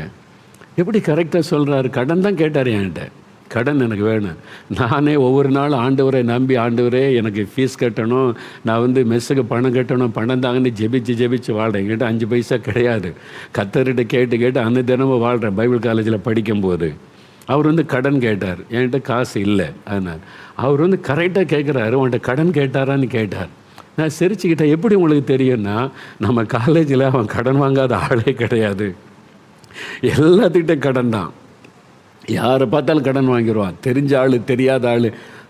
எப்படி கரெக்டாக சொல்கிறாரு? கடன் தான் கேட்டார் என்கிட்ட. கடன் எனக்கு வேணும். நானே ஒவ்வொரு நாளும் ஆண்டவரை நம்பி, ஆண்டவரே எனக்கு ஃபீஸ் கட்டணும், நான் மெஸ்ஸுக்கு பணம் கட்டணும், பணம் தாங்கன்னு ஜெபிச்சு வாழ்கிறேன். என்கிட்ட 5 பைசா கிடையாது. கத்தர்கிட்ட கேட்டு அந்த தினமும் வாழ்கிறேன். பைபிள் காலேஜில் படிக்கும்போது அவர் கடன் கேட்டார். என்கிட்ட காசு இல்லை. அதனால் அவர் கரெக்டாக கேட்குறாரு, உன்கிட்ட கடன் கேட்டாரான்னு கேட்டார். நான் சிரிச்சுக்கிட்டேன். எப்படி உங்களுக்கு தெரியும்னா, நம்ம காலேஜில் அவன் கடன் வாங்காத ஆளே கிடையாது. எல்லாத்துக்கிட்ட கடன் தான். யாரை பார்த்தாலும் கடன் வாங்கிடுவான். தெரிஞ்ச ஆள் தெரியாத ஆள்,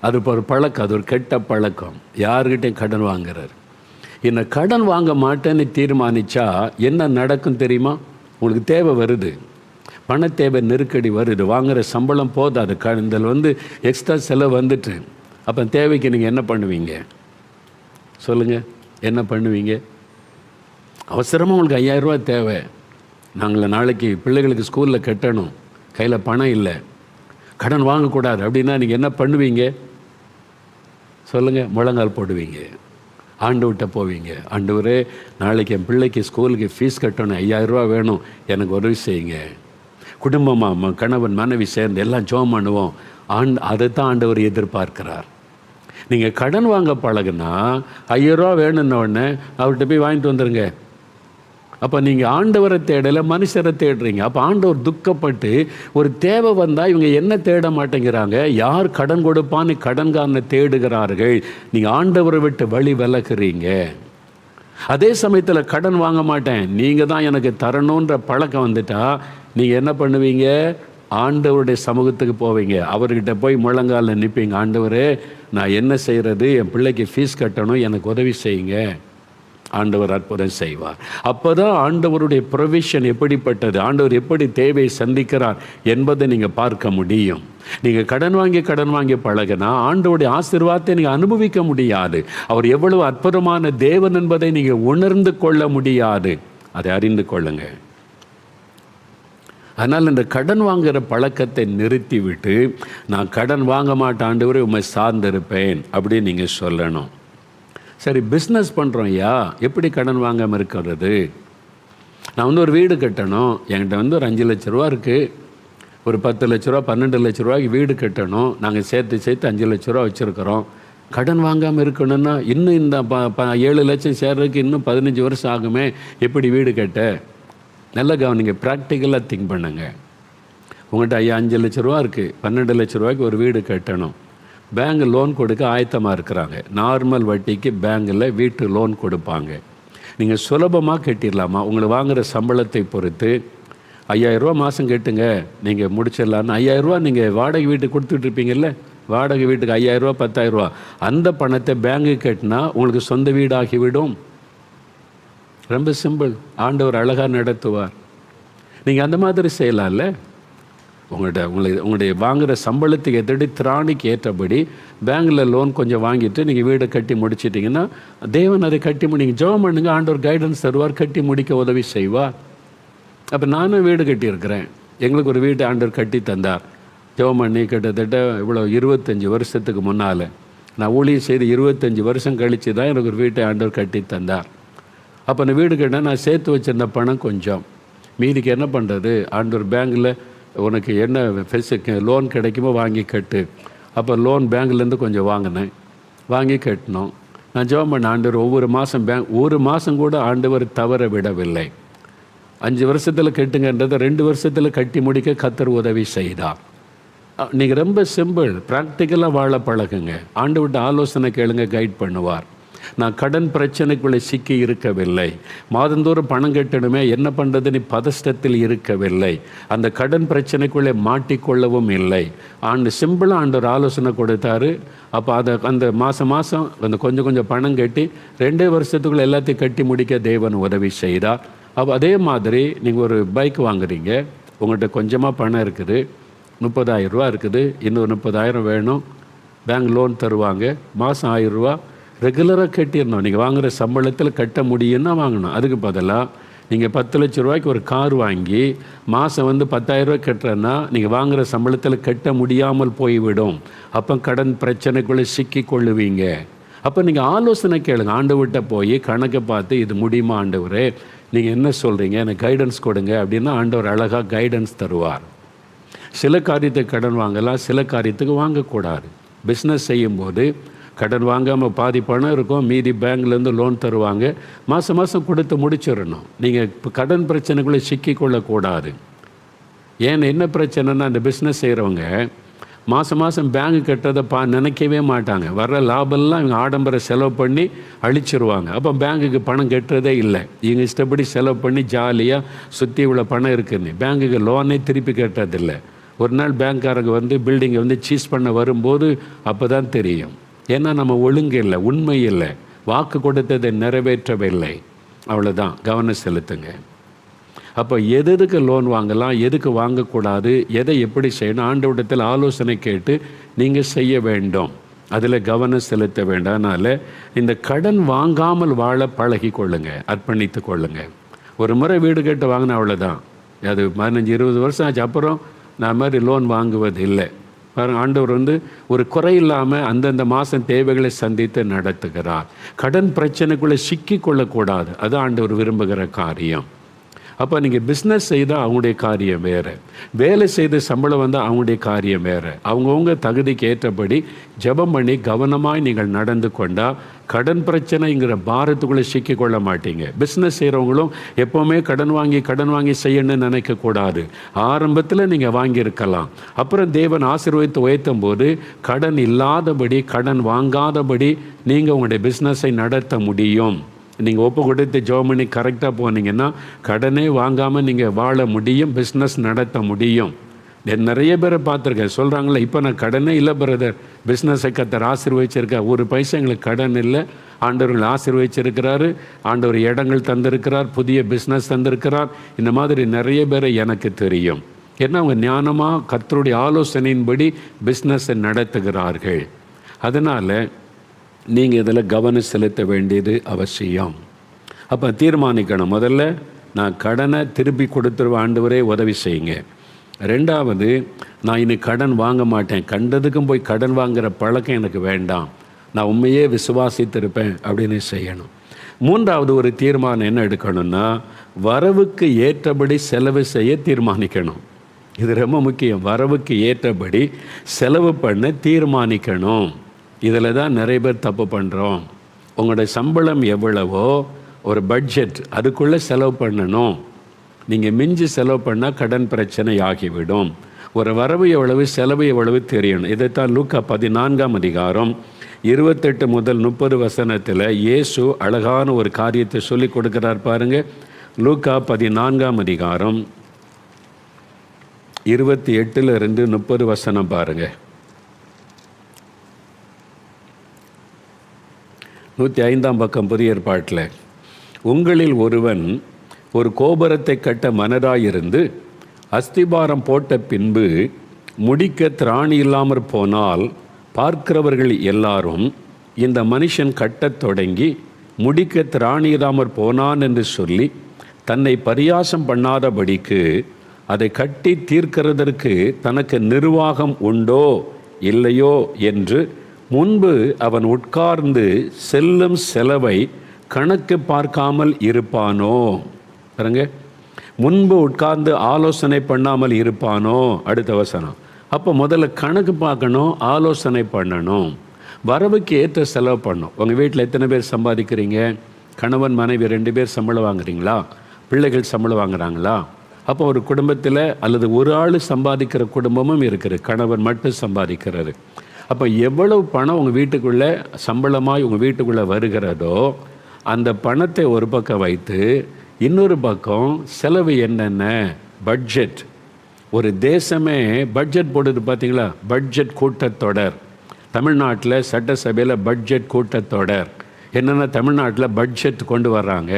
அது ஒரு பழக்கம், அது ஒரு கெட்ட பழக்கம். யாருக்கிட்டையும் கடன் வாங்குறாரு. இந்த கடன் வாங்க மாட்டேன்னு தீர்மானித்தா என்ன நடக்கும் தெரியுமா? உங்களுக்கு தேவை வருது, பண தேவை, நெருக்கடி வருது, வாங்குகிற சம்பளம் போதாது, இதில் எக்ஸ்ட்ரா செலவு வந்துட்டு, அப்போ தேவைக்கு நீங்கள் என்ன பண்ணுவீங்க சொல்லுங்கள்? என்ன பண்ணுவீங்க? அவசரமாக உங்களுக்கு 5000 ரூபா தேவை, நாங்கள் நாளைக்கு பிள்ளைகளுக்கு ஸ்கூலில் கட்டணும், கையில் பணம் இல்லை, கடன் வாங்கக்கூடாது அப்படின்னா நீங்கள் என்ன பண்ணுவீங்க சொல்லுங்கள்? முழங்கால் போடுவீங்க, ஆண்டவர்கிட்ட போவீங்க. ஆண்டவரே, நாளைக்கு என் பிள்ளைக்கு ஸ்கூலுக்கு ஃபீஸ் கட்டணும், 5000 ரூபா வேணும், எனக்கு உதவி செய்யுங்க. குடும்பமாக கணவன் மனைவி சேர்ந்து எல்லாம் ஜெபம் பண்ணுவோம். அதை தான் ஆண்டவர் எதிர்பார்க்கிறார். நீங்கள் கடன் வாங்க பழகுனா 5000 ரூபா வேணும்னோடனே அவர்கிட்ட போய் வாங்கிட்டு வந்துடுங்க. அப்போ நீங்கள் ஆண்டவரை தேடலை, மனுஷரை தேடுறீங்க. அப்போ ஆண்டவர் துக்கப்பட்டு, ஒரு தேவை வந்தால் இவங்க என்ன தேட மாட்டேங்கிறாங்க, யார் கடன் கொடுப்பான்னு கடன்காரனை தேடுகிறார்கள். நீங்கள் ஆண்டவரை விட்டு வழி விலகுறீங்க. அதே சமயத்தில் கடன் வாங்க மாட்டேன், நீங்கள் தான் எனக்கு தரணுன்ற பழக்கம் வந்துட்டா நீங்கள் என்ன பண்ணுவீங்க? ஆண்டவருடைய சமூகத்துக்கு போவீங்க. அவர்கிட்ட போய் முழங்காலில் நிற்பீங்க. ஆண்டவரே, நான் என்ன செய்கிறது, என் பிள்ளைக்கு ஃபீஸ் கட்டணும், எனக்கு உதவி செய்யுங்க. ஆண்டவர் அற்புதம் செய்வார். அப்போ தான் ஆண்டவருடைய ப்ரொவிஷன் எப்படிப்பட்டது, ஆண்டவர் எப்படி தேவையை சந்திக்கிறார் என்பதை நீங்கள் பார்க்க முடியும். நீங்கள் கடன் வாங்கி பழகினா ஆண்டவருடைய ஆசீர்வாதத்தை நீங்கள் அனுபவிக்க முடியாது. அவர் எவ்வளவு அற்புதமான தேவன் என்பதை நீங்கள் உணர்ந்து கொள்ள முடியாது. அதை அறிந்து கொள்ளுங்க. அதனால் இந்த கடன் வாங்குகிற பழக்கத்தை நிறுத்திவிட்டு, நான் கடன் வாங்க மாட்டேன் ஆண்டவரே, உம்மை சார்ந்திருப்பேன் அப்படின்னு நீங்கள் சொல்லணும். சரி, பிஸ்னஸ் பண்ணுறோம் ஐயா, எப்படி கடன் வாங்காமல் இருக்கிறது? நான் ஒரு வீடு கட்டணும், என்கிட்ட ஒரு 5 லட்ச ரூபா இருக்குது, ஒரு 10 லட்ச ரூபா 12 லட்ச ரூபாய்க்கு வீடு கட்டணும், நாங்கள் சேர்த்து 5 லட்ச ரூபா வச்சுருக்கிறோம். கடன் வாங்காமல் இருக்கணும்னா இன்னும் இந்த 7 லட்சம் சேர்றதுக்கு இன்னும் 15 வருஷம் ஆகுமே, எப்படி வீடு கட்ட? நல்ல கவனிங்க, ப்ராக்டிக்கலாக திங்க் பண்ணுங்க. உங்கள்கிட்ட 5 லட்ச ரூபா இருக்குது, 12 லட்ச ரூபாய்க்கு ஒரு வீடு கட்டணும், பேங்க் லோன் கொடுக்க ஆயத்தமாக இருக்கிறாங்க. நார்மல் வட்டிக்கு பேங்கில் வீட்டு லோன் கொடுப்பாங்க. நீங்கள் சுலபமாக கட்டிடலாமா? உங்களை வாங்குகிற சம்பளத்தை பொறுத்து 5000 ரூபா மாதம் கட்டுங்க, நீங்கள் முடிச்சிடலான்னு 5000 ரூபா நீங்கள் வாடகை வீட்டுக்கு கொடுத்துட்ருப்பீங்கல்ல, வாடகை வீட்டுக்கு 5000 ரூபா 10,000 ரூபா, அந்த பணத்தை பேங்கு கட்டினா உங்களுக்கு சொந்த வீடாகிவிடும். ரொம்ப சிம்பிள். ஆண்டவர் அழகாக நடத்துவார். நீங்கள் அந்த மாதிரி செய்யலாம்ல. உங்களுடைய வாங்குகிற சம்பளத்துக்கு எதிரடி திராணிக்கு ஏற்றபடி பேங்கில் லோன் கொஞ்சம் வாங்கிட்டு நீங்கள் வீடை கட்டி முடிச்சிட்டிங்கன்னா தேவன் அதை கட்டி நீங்கள் ஜெபம் பண்ணுங்க, ஆண்டவர் கைடன்ஸ் தருவார், கட்டி முடிக்க உதவி செய்வார். அப்போ நானும் வீடு கட்டியிருக்கிறேன், எங்களுக்கு ஒரு வீட்டை ஆண்டவர் கட்டி தந்தார். ஜெபம் பண்ணி கிட்டத்தட்ட இவ்வளோ 25 வருஷத்துக்கு முன்னால், நான் ஊழியம் செய்து 25 வருஷம் கழித்து தான் எனக்கு ஒரு வீட்டை ஆண்டவர் கட்டி தந்தார். அப்போ அந்த வீடு கட்டினா நான் சேர்த்து வச்சுருந்த பணம் கொஞ்சம், மீதிக்கு என்ன பண்ணுறது? ஆண்டவர் பேங்கில் உனக்கு என்ன லோன் கிடைக்குமோ வாங்கி கட்டு. அப்போ லோன் பேங்க்லேருந்து கொஞ்சம் வாங்கினேன், வாங்கி கட்டினோம். நான் ஜெபம் பண்ண, ஆண்டவர் ஒவ்வொரு மாதம் ஒரு மாதம் கூட ஆண்டவர் தவற விடவில்லை. 5 வருஷத்தில் கட்டுங்கன்றதை 2 வருஷத்தில் கட்டி முடிக்க கர்த்தர் உதவி செய்தார். நீங்கள் ரொம்ப சிம்பிள், ப்ராக்டிக்கலாக வாழ பழகுங்க. ஆண்டவர்கிட்ட ஆலோசனை கேளுங்க, கைட் பண்ணுவார். நான் கடன் பிரச்சனைக்குள்ளே சிக்கி இருக்கவில்லை, மாதந்தோறும் பணம் கட்டணுமே என்ன பண்ணுறதுன்னு பதஷ்டத்தில் இருக்கவில்லை, அந்த கடன் பிரச்சனைக்குள்ளே மாட்டிக்கொள்ளவும் இல்லை. சிம்பிளாக ஆண்டவர் ஆலோசனை கொடுத்தாரு. அப்போ அந்த மாதம் அந்த கொஞ்சம் பணம் கட்டி 2 வருஷத்துக்குள்ளே எல்லாத்தையும் கட்டி முடிக்க தேவன் உதவி செய்தார். அப்போ அதே மாதிரி நீங்கள் ஒரு பைக் வாங்குறீங்க, உங்கள்கிட்ட கொஞ்சமாக பணம் இருக்குது, 30,000 ரூபா இருக்குது, இன்னொரு 30,000 வேணும், பேங்க் லோன் தருவாங்க, மாதம் 1000 ரூபா ரெகுலராக கட்டிடணும். நீங்கள் வாங்குகிற சம்பளத்தில் கட்ட முடியும்னா வாங்கணும். அதுக்கு பதிலாக நீங்கள் 10 லட்ச ரூபாய்க்கு ஒரு கார் வாங்கி மாதம் 10,000 ரூபாய் கட்டுறேன்னா நீங்கள் வாங்குகிற சம்பளத்தில் கட்ட முடியாமல் போய்விடும். அப்போ கடன் பிரச்சனைக்குள்ளே சிக்கி கொள்ளுவீங்க. அப்போ நீங்கள் ஆலோசனை கேளுங்க, ஆண்டவர்கிட்ட போய் கணக்கை பார்த்து இது முடியுமா ஆண்டவரே, நீங்கள் என்ன சொல்கிறீங்க, எனக்கு கைடன்ஸ் கொடுங்க அப்படின்னா ஆண்டவர் அழகாக கைடன்ஸ் தருவார். சில காரியத்துக்கு கடன் வாங்கலாம், சில காரியத்துக்கு வாங்கக்கூடாது. பிஸ்னஸ் செய்யும்போது கடன் வாங்காமல் பாதி பணம் இருக்கும், மீதி பேங்க்லேருந்து லோன் தருவாங்க, மாதம் கொடுத்து முடிச்சிடணும். நீங்கள் இப்போ கடன் பிரச்சனைக்குள்ளே சிக்கிக்கொள்ளக்கூடாது. ஏன்னா என்ன பிரச்சனைனா, அந்த பிஸ்னஸ் செய்கிறவங்க மாதம் மாதம் பேங்க் கட்டுறதை நினைக்கவே மாட்டாங்க. வர்ற லாபம்லாம் இவங்க ஆடம்பர செலவு பண்ணி அழிச்சிருவாங்க. அப்போ பேங்குக்கு பணம் கட்டுறதே இல்லை. இவங்க இஷ்டப்படி செலவு பண்ணி ஜாலியாக சுற்றி இவ்வளோ பணம் இருக்குன்னு பேங்குக்கு லோனே திருப்பி கட்டுறதில்லை. ஒரு நாள் பேங்க்காரங்க வந்து பில்டிங்கை வந்து சீஸ் பண்ண வரும்போது அப்போ தான் தெரியும். ஏன்னா நம்ம ஒழுங்கு இல்லை, உண்மை இல்லை, வாக்கு கொடுத்ததை நிறைவேற்றவில்லை. அவ்வளோதான். கவனம் செலுத்துங்க. அப்போ எதுக்கு லோன் வாங்கலாம், எதுக்கு வாங்கக்கூடாது, எதை எப்படி செய்யணும், ஆண்டவரிடத்தில் ஆலோசனை கேட்டு நீங்கள் செய்ய வேண்டும். அதில் கவனம் செலுத்த வேண்டாம். அதனால் இந்த கடன் வாங்காமல் வாழ பழகி கொள்ளுங்க, அர்ப்பணித்து கொள்ளுங்க. ஒரு முறை வீடு கட்டு வாங்கினா அவ்வளோதான். அது 15-20 வருஷம் ஆச்சு. அப்புறம் நான் மாதிரி லோன் வாங்குவது இல்லை. ஆண்டவர் வந்து ஒரு குறை இல்லாமல் அந்தந்த மாதம் தேவைகளை சந்தித்து நடத்துகிறார். கடன் பிரச்சனைக்குள்ளே சிக்கி கொள்ளக்கூடாது. அது ஆண்டவர் விரும்புகிற காரியம். அப்போ நீங்கள் பிஸ்னஸ் செய்தால் அவங்களுடைய காரியம் வேறு, வேலை செய்து சம்பளம் வந்தால் அவங்களுடைய காரியம் வேறு. அவங்கவுங்க தகுதிக்கு ஏற்றபடி ஜெபம் பண்ணி கவனமாய் நீங்கள் நடந்து கொண்டால் கடன் பிரச்சனைங்கிற பாரத்துக்குள்ளே சிக்கிக்கொள்ள மாட்டீங்க. பிஸ்னஸ் செய்கிறவங்களும் எப்போவுமே கடன் வாங்கி செய்யணும்னு நினைக்கக்கூடாது. ஆரம்பத்தில் நீங்கள் வாங்கியிருக்கலாம், அப்புறம் தேவன் ஆசீர்வதித்து உயர்த்தும் போது கடன் இல்லாதபடி, கடன் வாங்காதபடி நீங்கள் உங்களுடைய பிஸ்னஸை நடத்த முடியும். நீங்கள் ஒப்பு கொடுத்து ஜெபம் பண்ணி கரெக்டாக போனீங்கன்னா கடனே வாங்காமல் நீங்கள் வாழ முடியும், பிஸ்னஸ் நடத்த முடியும். நிறைய பேரை பார்த்துருக்கேன், சொல்கிறாங்களே இப்போ நான் கடனே இல்லை பிரதர், பிஸ்னஸை கர்த்தர் ஆசீர்வதிச்சிருக்கார், ஒரு பைசா எங்களுக்கு கடன் இல்லை, ஆண்டவர்கள் ஆசீர்வதிச்சிருக்கிறாரு, ஆண்டவர் இடங்கள் தந்திருக்கிறார், புதிய பிஸ்னஸ் தந்திருக்கிறார். இந்த மாதிரி நிறைய பேரை எனக்கு தெரியும். ஏன்னா அவங்க ஞானமாக கர்த்தருடைய ஆலோசனையின்படி பிஸ்னஸை நடத்துகிறார்கள். அதனால் நீங்கள் இதில் கவனம் செலுத்த வேண்டியது அவசியம். அப்போ தீர்மானிக்கணும், முதல்ல நான் கடனை திருப்பி கொடுத்துருவேன், ஆண்டவரே உதவி செய்யுங்க. ரெண்டாவது, நான் இனி கடன் வாங்க மாட்டேன், கண்டதுக்கும் போய் கடன் வாங்குகிற பழக்கம் எனக்கு வேண்டாம், நான் உண்மையே விசுவாசித்திருப்பேன் அப்படின்னு செய்யணும். மூன்றாவது ஒரு தீர்மானம் என்ன எடுக்கணும்னா, வரவுக்கு ஏற்றபடி செலவு செய்ய தீர்மானிக்கணும். இது ரொம்ப முக்கியம். வரவுக்கு ஏற்றபடி செலவு பண்ண தீர்மானிக்கணும். இதில் தான் நிறைய பேர் தப்பு பண்ணுறோம். உங்களுடைய சம்பளம் எவ்வளவோ ஒரு பட்ஜெட், அதுக்குள்ளே செலவு பண்ணணும். நீங்கள் மிஞ்சி செலவு பண்ணால் கடன் பிரச்சனை ஆகிவிடும். ஒரு வரவு எவ்வளவு, செலவு எவ்வளவு தெரியணும். இதைத்தான் லூக்கா 14ஆம் அதிகாரம் 28 முதல் 30 வசனத்தில் இயேசு அழகான ஒரு காரியத்தை சொல்லி கொடுக்கிறார் பாருங்க. லூக்கா 14ஆம் அதிகாரம் 28 30 வசனம் பாருங்க. 105ஆம் பக்கம் புதிய ஏற்பாட்டில், உங்களில் ஒருவன் ஒரு கோபுரத்தை கட்ட மனதாயிருந்து அஸ்திபாரம் போட்ட பின்பு முடிக்க திராணி இல்லாமற் போனால் பார்க்கிறவர்கள் எல்லாரும் இந்த மனுஷன் கட்டத் தொடங்கி முடிக்க திராணி இல்லாமற் போனான் என்று சொல்லி தன்னை பரியாசம் பண்ணாதபடிக்கு அதை கட்டி தீர்க்கிறதற்கு தனக்கு நிர்வாகம் உண்டோ இல்லையோ என்று முன்பு அவன் உட்கார்ந்து செல்லும் செலவை கணக்கு பார்க்காமல் இருப்பானோ? பாருங்க, முன்பு உட்கார்ந்து ஆலோசனை பண்ணாமல் இருப்பானோ. அடுத்த வசனம். அப்போ முதல்ல கணக்கு பார்க்கணும், ஆலோசனை பண்ணணும், வரவுக்கு ஏற்ற செலவு பண்ணணும். உங்கள் வீட்டில் எத்தனை பேர் சம்பாதிக்கிறீங்க? கணவன் மனைவி 2 பேர் சம்பளம் வாங்குறீங்களா? பிள்ளைகள் சம்பளம் வாங்குறாங்களா? அப்போ ஒரு குடும்பத்தில் அல்லது ஒரு ஆள் சம்பாதிக்கிற குடும்பமும் இருக்குது, கணவன் மட்டும் சம்பாதிக்கிறது. அப்போ எவ்வளவு பணம் உங்கள் வீட்டுக்குள்ளே சம்பளமாய் உங்கள் வீட்டுக்குள்ளே வருகிறதோ அந்த பணத்தை ஒரு பக்கம் வைத்து இன்னொரு பக்கம் செலவு என்னென்ன, பட்ஜெட். ஒரு தேசமே பட்ஜெட் போடுது பார்த்தீங்களா? பட்ஜெட் கூட்டத்தொடர். தமிழ்நாட்டில் சட்டசபையில் பட்ஜெட் கூட்டத்தொடர். என்னென்னா தமிழ்நாட்டில் பட்ஜெட் கொண்டு வர்றாங்க.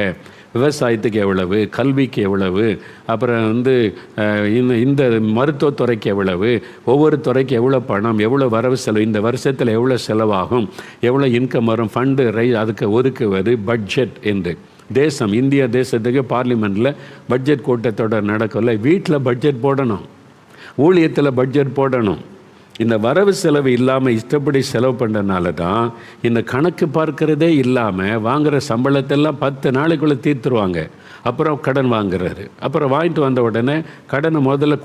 விவசாயத்துக்கு எவ்வளவு, கல்விக்கு எவ்வளவு, அப்புறம் இந்த மருத்துவத்துறைக்கு எவ்வளவு, ஒவ்வொரு துறைக்கு எவ்வளோ பணம், எவ்வளோ வரவு செலவு, இந்த வருஷத்தில் எவ்வளோ செலவாகும், எவ்வளோ இன்கம் வரும், ஃபண்டு அதுக்கு ஒதுக்குவது பட்ஜெட் என்று. தேசம், இந்தியா தேசத்துக்கு பார்லிமெண்ட்டில் பட்ஜெட் கூட்டத்தொடர் நடக்கல. வீட்டில் பட்ஜெட் போடணும், ஊழியத்தில் பட்ஜெட் போடணும். இந்த வரவு செலவு இல்லாமல் இஷ்டப்படி செலவு பண்ணுறதுனால தான் இந்த கணக்கு பார்க்கறதே இல்லாமல் வாங்குகிற சம்பளத்தெல்லாம் 10 நாளைக்குள்ளே தீர்த்துருவாங்க. அப்புறம் கடன் வாங்குறாரு. அப்புறம் வாங்கிட்டு வந்த உடனே கடனை முதல்ல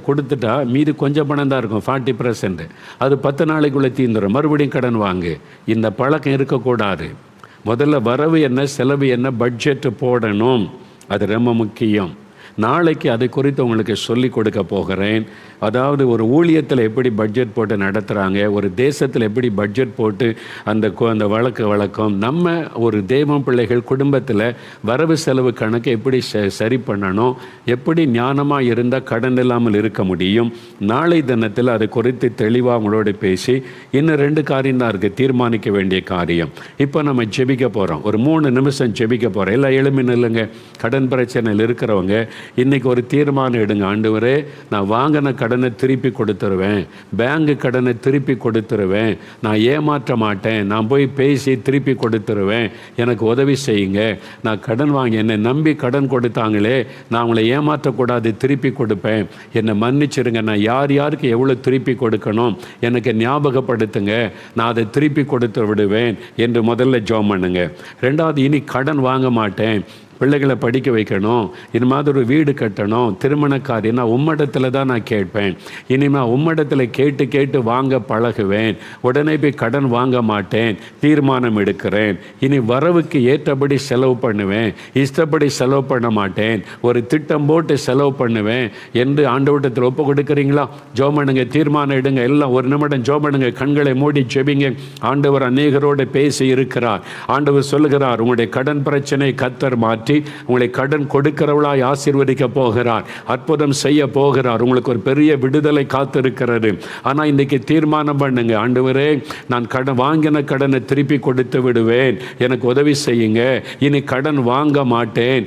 கொடுத்துட்டா மீதி கொஞ்சம் பணம் தான் இருக்கும், 40%. அது 10 நாளைக்குள்ளே தீர்ந்துடும். மறுபடியும் கடன் வாங்கு. இந்த பழக்கம் இருக்கக்கூடாது. முதல்ல வரவு என்ன, செலவு என்ன, பட்ஜெட்டு போடணும். அது ரொம்ப முக்கியம். நாளைக்கு அதை குறித்து உங்களுக்கு சொல்லிக் கொடுக்க போகிறேன். அதாவது ஒரு ஊழியத்தில் எப்படி பட்ஜெட் போட்டு நடத்துகிறாங்க, ஒரு தேசத்தில் எப்படி பட்ஜெட் போட்டு அந்த வழக்கம், நம்ம ஒரு தேவன் பிள்ளைகள் குடும்பத்தில் வரவு செலவு கணக்கு எப்படி சரி பண்ணணும், எப்படி ஞானமாக இருந்தால் கடன் இல்லாமல் இருக்க முடியும். நாளை தினத்தில் அதை குறித்து தெளிவாக உங்களோடு பேசி இன்னும் 2 காரியம் தான் இருக்குது தீர்மானிக்க வேண்டிய காரியம். இப்போ நம்ம ஜெபிக்க போகிறோம். ஒரு 3 நிமிஷம் ஜெபிக்க போகிறோம். எல்லாம் எழுமி நில்லுங்க. கடன் பிரச்சனையில் இருக்கிறவங்க இன்றைக்கி ஒரு தீர்மானம் எடுங்க. ஆண்டவரே, நான் வாங்கின கடனை திருப்பி கொடுத்துருவேன், பேங்கு கடனை திருப்பி கொடுத்துருவேன், நான் ஏமாற்ற மாட்டேன், நான் போய் பேசி திருப்பி கொடுத்துருவேன், எனக்கு உதவி செய்யுங்க. நான் கடன் வாங்கி என்னை நம்பி கடன் கொடுத்தாங்களே, நான் அவங்கள ஏமாற்றக்கூடாது, திருப்பி கொடுப்பேன், என்னை மன்னிச்சிருங்க, நான் யாருக்கு எவ்வளோ திருப்பி கொடுக்கணும் எனக்கு ஞாபகப்படுத்துங்க, நான் அதை திருப்பி கொடுத்து விடுவேன் என்று முதல்ல ஜெபம் பண்ணுங்க. 2வது, இனி கடன் வாங்க மாட்டேன், பிள்ளைகளை படிக்க வைக்கணும், இது மாதிரி ஒரு வீடு கட்டணும், திருமண காரியம் நான் உம்மிடத்தில் தான் நான் கேட்பேன், இனிமேல் உம்மிடத்தில் கேட்டு வாங்க பழகுவேன், உடனே போய் கடன் வாங்க மாட்டேன், தீர்மானம் எடுக்கிறேன், இனி வரவுக்கு ஏற்றபடி செலவு பண்ணுவேன், இஷ்டப்படி செலவு பண்ண மாட்டேன், ஒரு திட்டம் போட்டு செலவு பண்ணுவேன் என்று ஆண்டவரிடத்தில் ஒப்பு கொடுக்குறீங்களா? ஜெபம் பண்ணுங்க, தீர்மானம் எடுங்க. எல்லாம் 1 நிமிடம் ஜெபம் பண்ணுங்க, கண்களை மூடி ஜெபிங்க. ஆண்டவர் அநேகரோடு பேசி இருக்கிறார். ஆண்டவர் சொல்லுகிறார், உங்களுடைய கடன் பிரச்சனை கர்த்தர் மாற்றி உங்களை கடன் கொடுக்கிறவளாய் ஆசீர்வதிக்க போகிறார், அற்புதம் செய்ய போகிறார். உங்களுக்கு ஒரு பெரிய விடுதலை காத்திருக்கிறது. ஆனால் இன்றைக்கி தீர்மானம் பண்ணுங்க, ஆண்டவரே, நான் வாங்கின கடனை திருப்பி கொடுத்து விடுவேன், எனக்கு உதவி செய்யுங்க, இனி கடன் வாங்க மாட்டேன்,